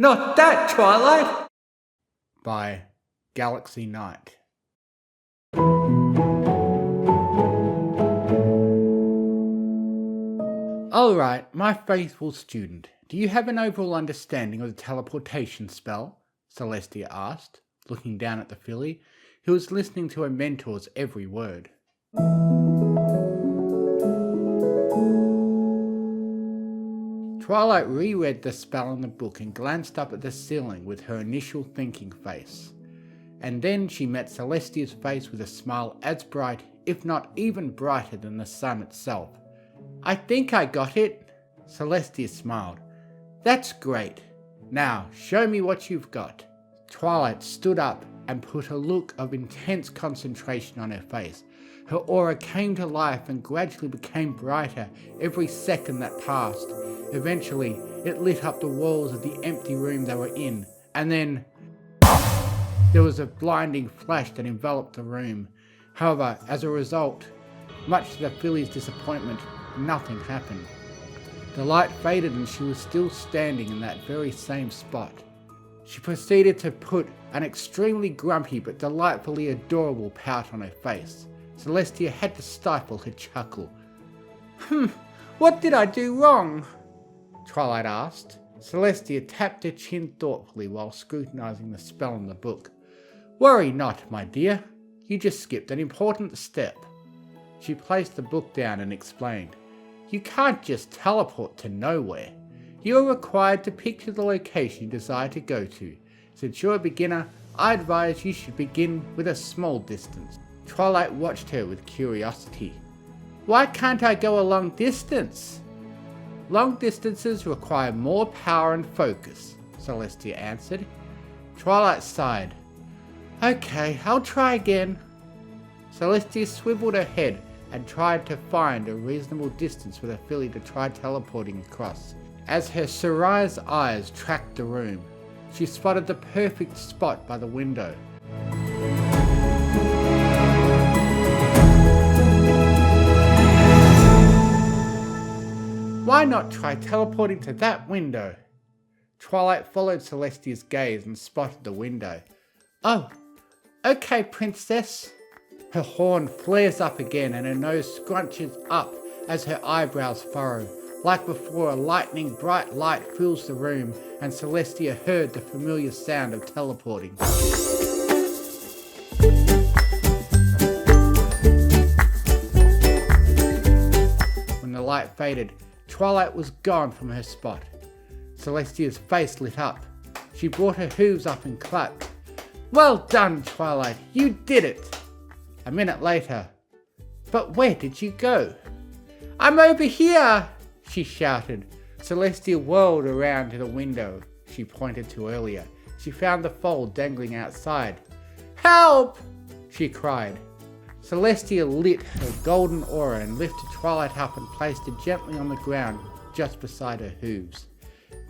Not that, Twilight! By Galaxy Knight. Alright, my faithful student, do you have an overall understanding of the teleportation spell? Celestia asked, looking down at the filly, who was listening to her mentor's every word. Twilight reread the spell in the book and glanced up at the ceiling with her initial thinking face. And then she met Celestia's face with a smile as bright, if not even brighter than the sun itself. I think I got it. Celestia smiled. That's great. Now, show me what you've got. Twilight stood up and put a look of intense concentration on her face. Her aura came to life and gradually became brighter every second that passed. Eventually, it lit up the walls of the empty room they were in, and then there was a blinding flash that enveloped the room. However, as a result, much to the filly's disappointment, nothing happened. The light faded and she was still standing in that very same spot. She proceeded to put an extremely grumpy but delightfully adorable pout on her face. Celestia had to stifle her chuckle. What did I do wrong? Twilight asked. Celestia tapped her chin thoughtfully while scrutinizing the spell in the book. Worry not, my dear. You just skipped an important step. She placed the book down and explained. You can't just teleport to nowhere. You are required to picture the location you desire to go to. Since you're a beginner, I advise you should begin with a small distance. Twilight watched her with curiosity. Why can't I go a long distance? Long distances require more power and focus, Celestia answered. Twilight sighed. Okay, I'll try again. Celestia swiveled her head and tried to find a reasonable distance for the filly to try teleporting across. As her Sarai's eyes tracked the room, she spotted the perfect spot by the window. Why not try teleporting to that window? Twilight followed Celestia's gaze and spotted the window. Oh, okay, princess. Her horn flares up again and her nose scrunches up as her eyebrows furrow. Like before, a lightning bright light fills the room and Celestia heard the familiar sound of teleporting. When the light faded, Twilight was gone from her spot. Celestia's face lit up. She brought her hooves up and clapped. Well done, Twilight, you did it! A minute later, but where did you go? I'm over here, she shouted. Celestia whirled around to the window she pointed to earlier. She found the foal dangling outside. Help! She cried. Celestia lit her golden aura and lifted Twilight up and placed her gently on the ground just beside her hooves.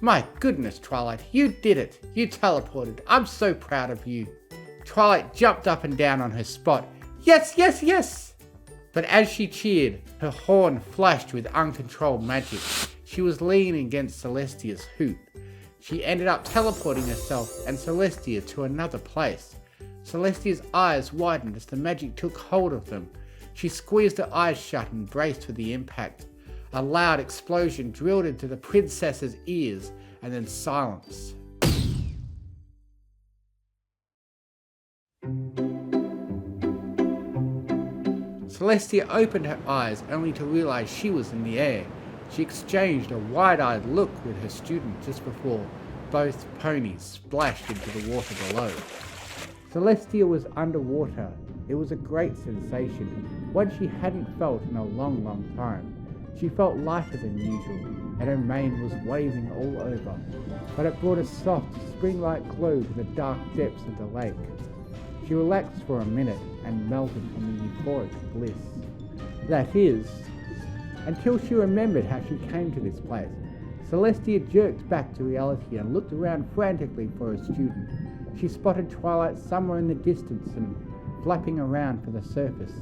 My goodness, Twilight, you did it! You teleported. I'm so proud of you. Twilight jumped up and down on her spot. Yes, yes, yes! But as she cheered, her horn flashed with uncontrolled magic. She was leaning against Celestia's hoop. She ended up teleporting herself and Celestia to another place. Celestia's eyes widened as the magic took hold of them. She squeezed her eyes shut and braced for the impact. A loud explosion drilled into the princess's ears, and then silence. Celestia opened her eyes only to realize she was in the air. She exchanged a wide-eyed look with her student just before both ponies splashed into the water below. Celestia was underwater. It was a great sensation, one she hadn't felt in a long, long time. She felt lighter than usual, and her mane was waving all over, but it brought a soft, spring-like glow to the dark depths of the lake. She relaxed for a minute and melted from the euphoric bliss. That is, until she remembered how she came to this place. Celestia jerked back to reality and looked around frantically for her student. She spotted Twilight somewhere in the distance and flapping around for the surface.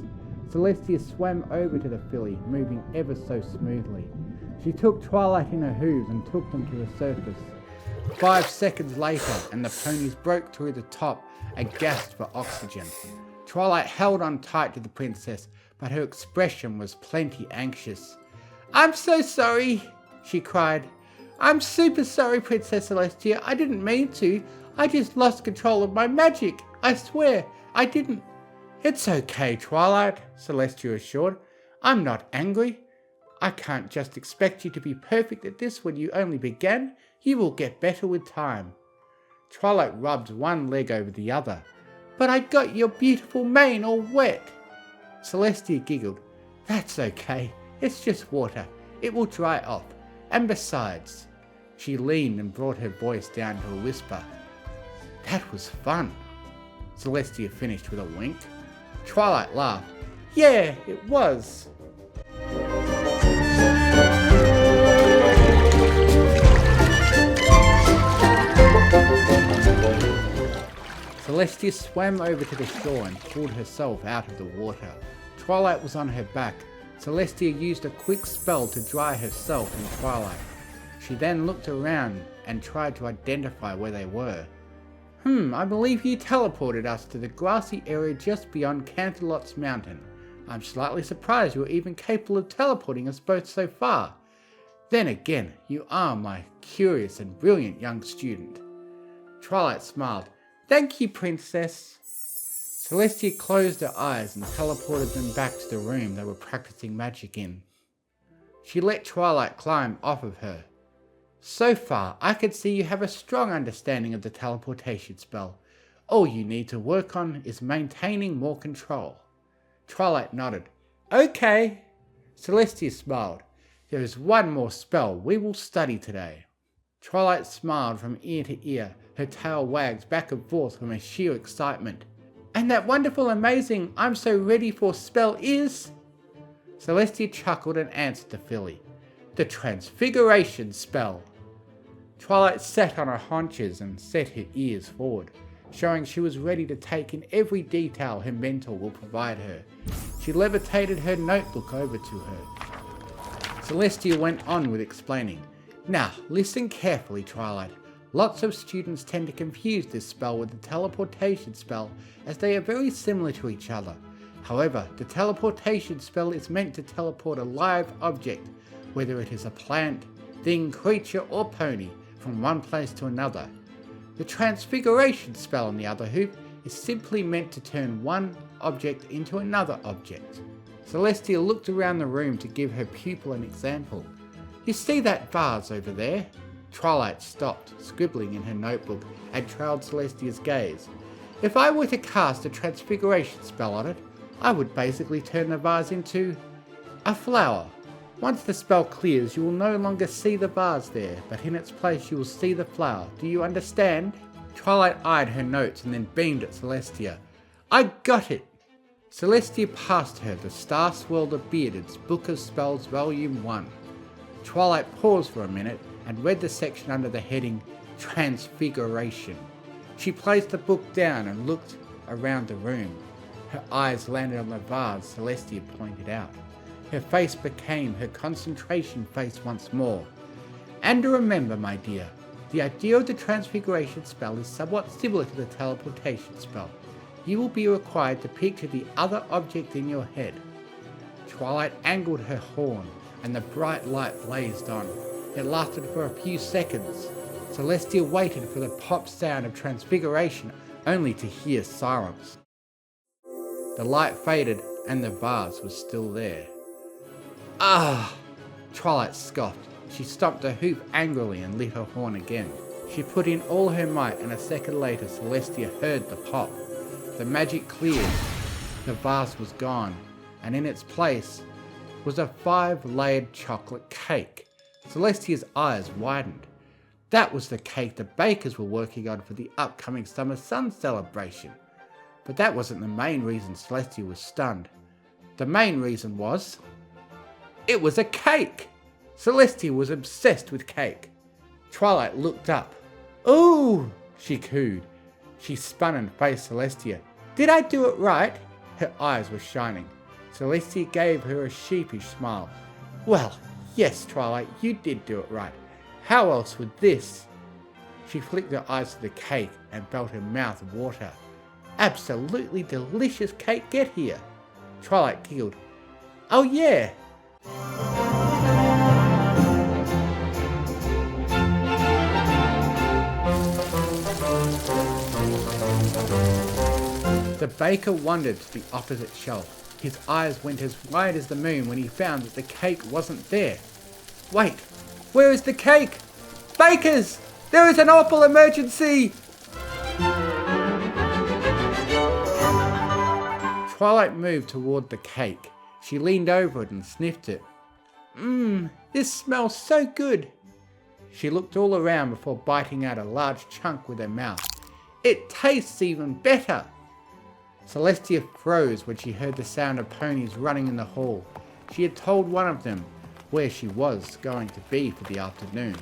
Celestia swam over to the filly, moving ever so smoothly. She took Twilight in her hooves and took them to the surface. 5 seconds later, and the ponies broke through the top and gasped for oxygen. Twilight held on tight to the princess, but her expression was plenty anxious. "I'm so sorry," she cried. "I'm super sorry, Princess Celestia. I didn't mean to. I just lost control of my magic. I swear, I didn't." "It's okay, Twilight," Celestia assured. "I'm not angry. I can't just expect you to be perfect at this when you only began. You will get better with time." Twilight rubbed one leg over the other. "But I got your beautiful mane all wet." Celestia giggled. "That's okay. It's just water. It will dry off. And besides," she leaned and brought her voice down to a whisper, "that was fun." Celestia finished with a wink. Twilight laughed. "Yeah, it was." Celestia swam over to the shore and pulled herself out of the water. Twilight was on her back. Celestia used a quick spell to dry herself and Twilight. She then looked around and tried to identify where they were. I believe you teleported us to the grassy area just beyond Canterlot's mountain. I'm slightly surprised you were even capable of teleporting us both so far. Then again, you are my curious and brilliant young student." Twilight smiled. "Thank you, Princess." Celestia closed her eyes and teleported them back to the room they were practicing magic in. She let Twilight climb off of her. "So far, I can see you have a strong understanding of the teleportation spell. All you need to work on is maintaining more control." Twilight nodded. "Okay." Celestia smiled. "There is one more spell we will study today." Twilight smiled from ear to ear. Her tail wagged back and forth from her sheer excitement. "And that wonderful, amazing, I'm so ready for spell is?" Celestia chuckled and answered the filly. "The transfiguration spell." Twilight sat on her haunches and set her ears forward, showing she was ready to take in every detail her mentor will provide her. She levitated her notebook over to her. Celestia went on with explaining. "Now, listen carefully, Twilight. Lots of students tend to confuse this spell with the teleportation spell, as they are very similar to each other. However, the teleportation spell is meant to teleport a live object, whether it is a plant, thing, creature, or pony, from one place to another. The transfiguration spell, on the other hand, is simply meant to turn one object into another object." Celestia looked around the room to give her pupil an example. "You see that vase over there?" Twilight stopped, scribbling in her notebook, and trailed Celestia's gaze. "If I were to cast a transfiguration spell on it, I would basically turn the vase into a flower. Once the spell clears, you will no longer see the vase there, but in its place you will see the flower. Do you understand?" Twilight eyed her notes and then beamed at Celestia. "I got it!" Celestia passed her the Star-Swirled of Bearded's Book of Spells Volume 1. Twilight paused for a minute and read the section under the heading Transfiguration. She placed the book down and looked around the room. Her eyes landed on the vase Celestia pointed out. Her face became her concentration face once more. "And remember, my dear, the idea of the transfiguration spell is somewhat similar to the teleportation spell. You will be required to picture the other object in your head." Twilight angled her horn, and the bright light blazed on. It lasted for a few seconds. Celestia waited for the pop sound of transfiguration, only to hear silence. The light faded, and the vase was still there. "Ah!" Twilight scoffed. She stomped her hoof angrily and lit her horn again. She put in all her might, and a second later Celestia heard the pop. The magic cleared. The vase was gone, and in its place was a 5-layered chocolate cake. Celestia's eyes widened. That was the cake the bakers were working on for the upcoming Summer Sun celebration. But that wasn't the main reason Celestia was stunned. The main reason was, it was a cake! Celestia was obsessed with cake. Twilight looked up. "Ooh!" she cooed. She spun and faced Celestia. "Did I do it right?" Her eyes were shining. Celestia gave her a sheepish smile. "Well, yes, Twilight, you did do it right. How else would this?" She flicked her eyes to the cake and felt her mouth water. Absolutely delicious cake, get here. Twilight giggled. Oh yeah. The baker wandered to the opposite shelf. His eyes went as wide as the moon when he found that the cake wasn't there. Wait, where is the cake? Bakers! There is an awful emergency! Twilight moved toward the cake. She leaned over it and sniffed it. This smells so good. She looked all around before biting out a large chunk with her mouth. It tastes even better. Celestia froze when she heard the sound of ponies running in the hall. She had told one of them where she was going to be for the afternoon.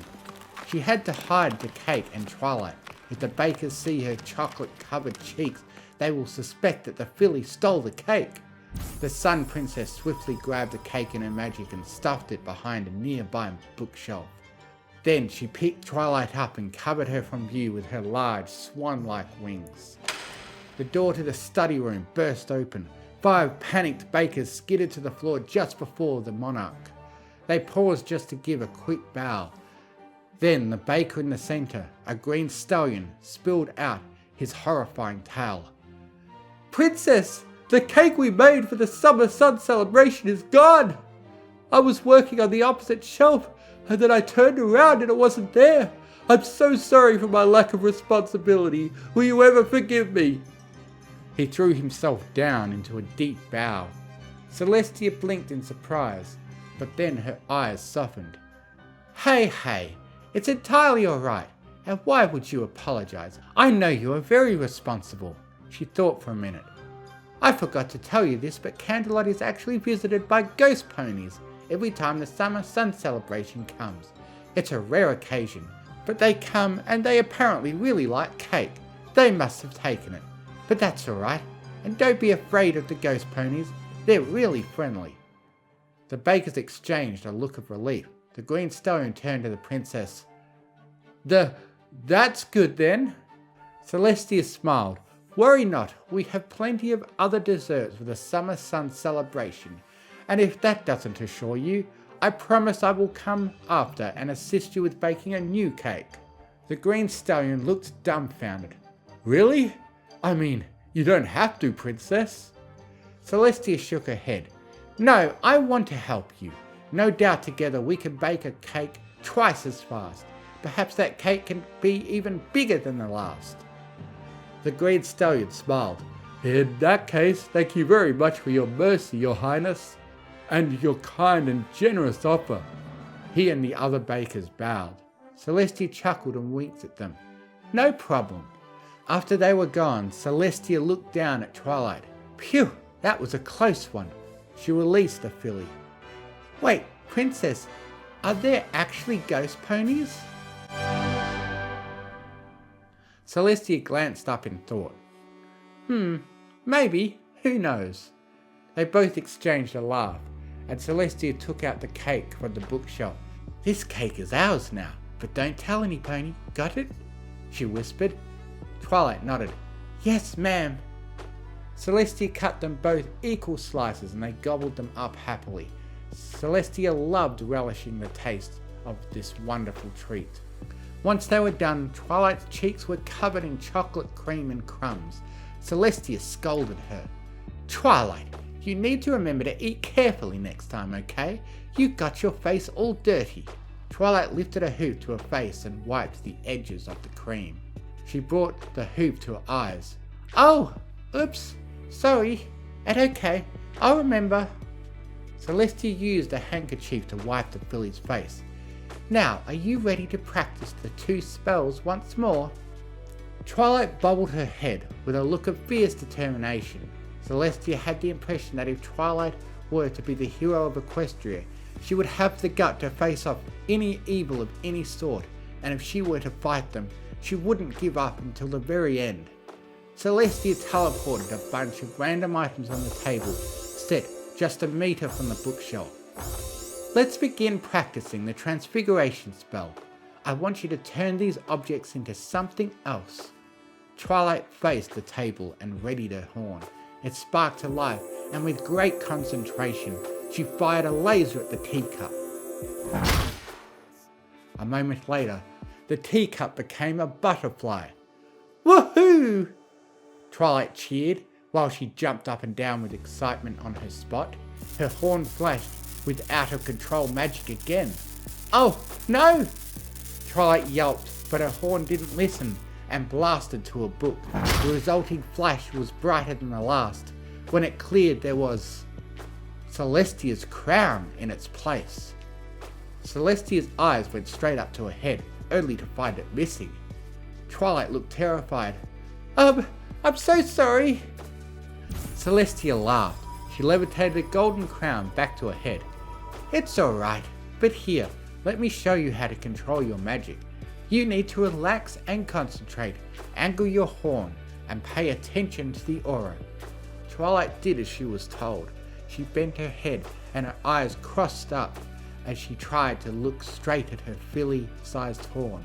She had to hide the cake and Twilight. If the bakers see her chocolate-covered cheeks, they will suspect that the filly stole the cake. The Sun Princess swiftly grabbed the cake in her magic and stuffed it behind a nearby bookshelf. Then she picked Twilight up and covered her from view with her large, swan-like wings. The door to the study room burst open. 5 panicked bakers skidded to the floor just before the monarch. They paused just to give a quick bow. Then the baker in the centre, a green stallion, spilled out his horrifying tale. Princess, the cake we made for the summer sun celebration is gone. I was working on the opposite shelf and then I turned around and it wasn't there. I'm so sorry for my lack of responsibility. Will you ever forgive me? He threw himself down into a deep bow. Celestia blinked in surprise, but then her eyes softened. Hey, it's entirely alright. And why would you apologize? I know you are very responsible. She thought for a minute. I forgot to tell you this, but Candlelight is actually visited by ghost ponies every time the summer sun celebration comes. It's a rare occasion, but they come and they apparently really like cake. They must have taken it. But that's alright, and don't be afraid of the ghost ponies, they're really friendly. The bakers exchanged a look of relief. The green stallion turned to the princess. That's good then. Celestia smiled. Worry not, we have plenty of other desserts for the summer sun celebration, and if that doesn't assure you, I promise I will come after and assist you with baking a new cake. The green stallion looked dumbfounded. Really? I mean, you don't have to, princess. Celestia shook her head. No, I want to help you. No doubt together we can bake a cake twice as fast. Perhaps that cake can be even bigger than the last. The green stallion smiled. In that case, thank you very much for your mercy, your highness, and your kind and generous offer. He and the other bakers bowed. Celestia chuckled and winked at them. No problem. After they were gone, Celestia looked down at Twilight. Phew, that was a close one. She released the filly. Wait, princess, are there actually ghost ponies? Celestia glanced up in thought. Maybe, who knows? They both exchanged a laugh, and Celestia took out the cake from the bookshelf. This cake is ours now, but don't tell any pony, got it? She whispered. Twilight nodded. Yes, ma'am. Celestia cut them both equal slices and they gobbled them up happily. Celestia loved relishing the taste of this wonderful treat. Once they were done, Twilight's cheeks were covered in chocolate cream and crumbs. Celestia scolded her. Twilight, you need to remember to eat carefully next time, okay? You got your face all dirty. Twilight lifted a hoop to her face and wiped the edges of the cream. She brought the hoop to her eyes. Oh, oops, sorry. And okay, I'll remember. Celestia used a handkerchief to wipe the filly's face. Now, are you ready to practice the 2 spells once more? Twilight bobbled her head with a look of fierce determination. Celestia had the impression that if Twilight were to be the hero of Equestria, she would have the gut to face off any evil of any sort, and if she were to fight them, she wouldn't give up until the very end. Celestia teleported a bunch of random items on the table, set just a meter from the bookshelf. Let's begin practicing the transfiguration spell. I want you to turn these objects into something else. Twilight faced the table and readied her horn. It sparked to life, and with great concentration, she fired a laser at the teacup. A moment later, the teacup became a butterfly. Woohoo! Twilight cheered while she jumped up and down with excitement on her spot. Her horn flashed with out-of-control magic again. Oh, no! Twilight yelped, but her horn didn't listen and blasted to a book. The resulting flash was brighter than the last. When it cleared, there was Celestia's crown in its place. Celestia's eyes went straight up to her head, only to find it missing. Twilight looked terrified. I'm so sorry. Celestia laughed. She levitated a golden crown back to her head. It's alright, but here, let me show you how to control your magic. You need to relax and concentrate, angle your horn, and pay attention to the aura. Twilight did as she was told. She bent her head and her eyes crossed up as she tried to look straight at her filly-sized horn.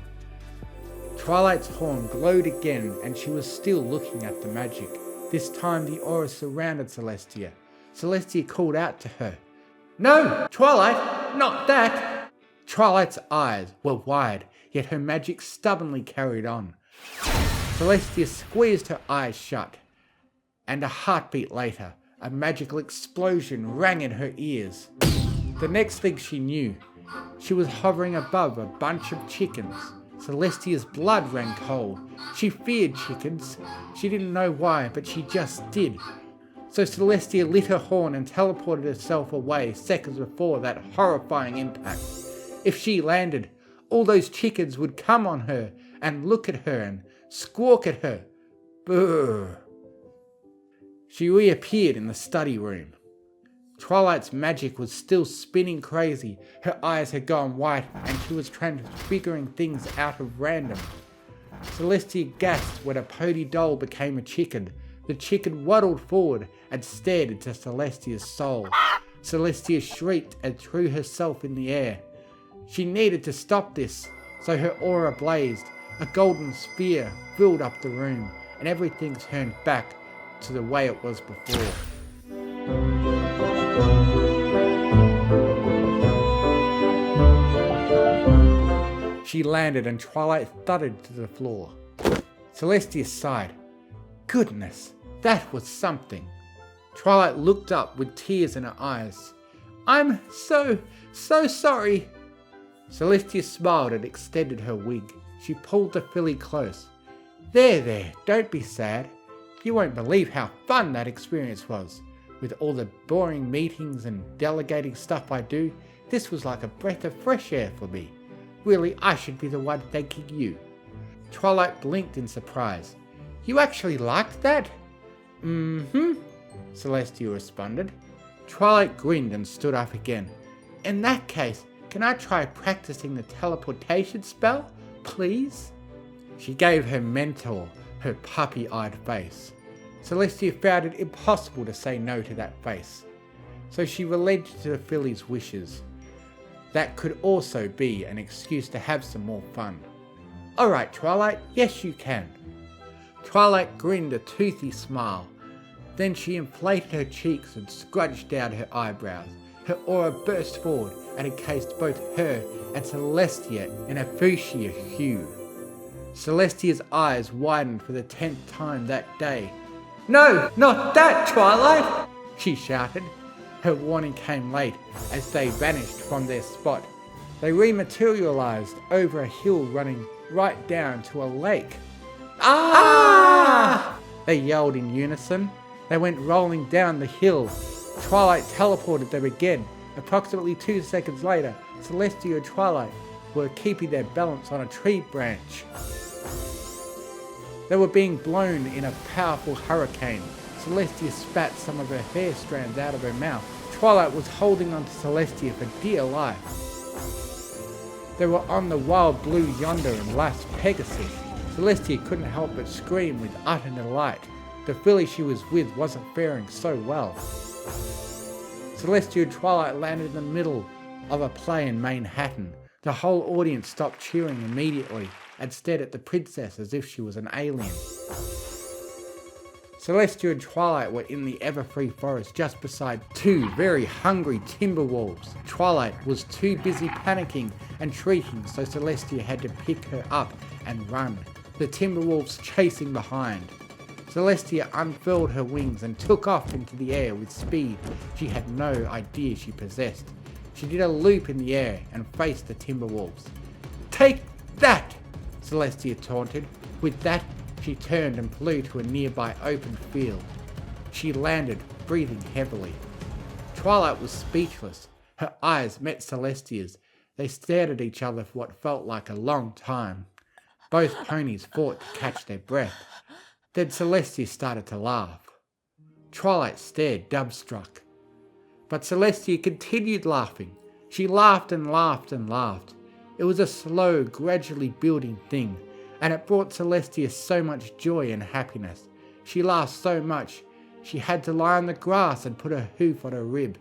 Twilight's horn glowed again and she was still looking at the magic. This time the aura surrounded Celestia. Celestia called out to her. No, Twilight, not that! Twilight's eyes were wide, yet her magic stubbornly carried on. Celestia squeezed her eyes shut, and a heartbeat later, a magical explosion rang in her ears. The next thing she knew, she was hovering above a bunch of chickens. Celestia's blood ran cold. She feared chickens. She didn't know why, but she just did. So Celestia lit her horn and teleported herself away seconds before that horrifying impact. If she landed, all those chickens would come on her and look at her and squawk at her. Brrr. She reappeared in the study room. Twilight's magic was still spinning crazy. Her eyes had gone white and she was transfiguring things out of random. Celestia gasped when a pony doll became a chicken. The chicken waddled forward and stared into Celestia's soul. Celestia shrieked and threw herself in the air. She needed to stop this, so her aura blazed. A golden sphere filled up the room, and everything turned back to the way it was before. She landed and Twilight thudded to the floor. Celestia sighed. Goodness, that was something. Twilight looked up with tears in her eyes. I'm so sorry. Celestia smiled and extended her wig. She pulled the filly close. There, don't be sad. You won't believe how fun that experience was. With all the boring meetings and delegating stuff I do, this was like a breath of fresh air for me. Really, I should be the one thanking you. Twilight blinked in surprise. You actually liked that? Mm-hmm, Celestia responded. Twilight grinned and stood up again. In that case, can I try practicing the teleportation spell, please? She gave her mentor her puppy-eyed face. Celestia found it impossible to say no to that face, so she relented to the filly's wishes. That could also be an excuse to have some more fun. Alright, Twilight, yes you can. Twilight grinned a toothy smile. Then she inflated her cheeks and scrunched down her eyebrows. Her aura burst forward and encased both her and Celestia in a fuchsia hue. Celestia's eyes widened for the 10th time that day. No, not that, Twilight! She shouted. Her warning came late as they vanished from their spot. They rematerialized over a hill running right down to a lake. Ah! They yelled in unison. They went rolling down the hill. Twilight teleported them again. Approximately 2 seconds later, Celestia and Twilight were keeping their balance on a tree branch. They were being blown in a powerful hurricane. Celestia spat some of her hair strands out of her mouth. Twilight was holding on to Celestia for dear life. They were on the wild blue yonder in Las Pegasus. Celestia couldn't help but scream with utter delight. The filly she was with wasn't faring so well. Celestia and Twilight landed in the middle of a play in Manhattan. The whole audience stopped cheering immediately and stared at the princess as if she was an alien. Celestia and Twilight were in the Everfree forest just beside two very hungry timber wolves. Twilight was too busy panicking and shrieking, so Celestia had to pick her up and run, the timber wolves chasing behind. Celestia unfurled her wings and took off into the air with speed she had no idea she possessed. She did a loop in the air and faced the timber wolves. "Take that!" Celestia taunted. With that, she turned and flew to a nearby open field. She landed, breathing heavily. Twilight was speechless. Her eyes met Celestia's. They stared at each other for what felt like a long time. Both ponies fought to catch their breath. Then Celestia started to laugh. Twilight stared, dumbstruck. But Celestia continued laughing. She laughed and laughed and laughed. It was a slow, gradually building thing, and it brought Celestia so much joy and happiness. She laughed so much, she had to lie on the grass and put her hoof on her rib.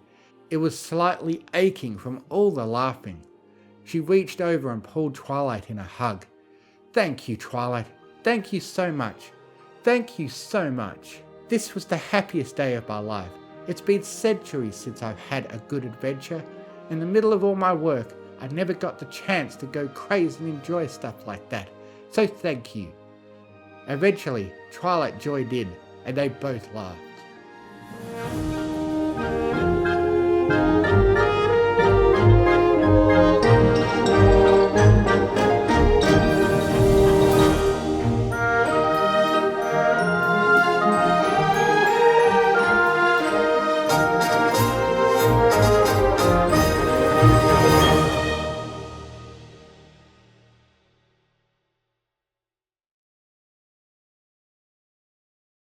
It was slightly aching from all the laughing. She reached over and pulled Twilight in a hug. "Thank you, Twilight. Thank you so much. Thank you so much. This was the happiest day of my life. It's been centuries since I've had a good adventure. In the middle of all my work, I never got the chance to go crazy and enjoy stuff like that. So thank you." Eventually, Twilight joined in, and they both laughed.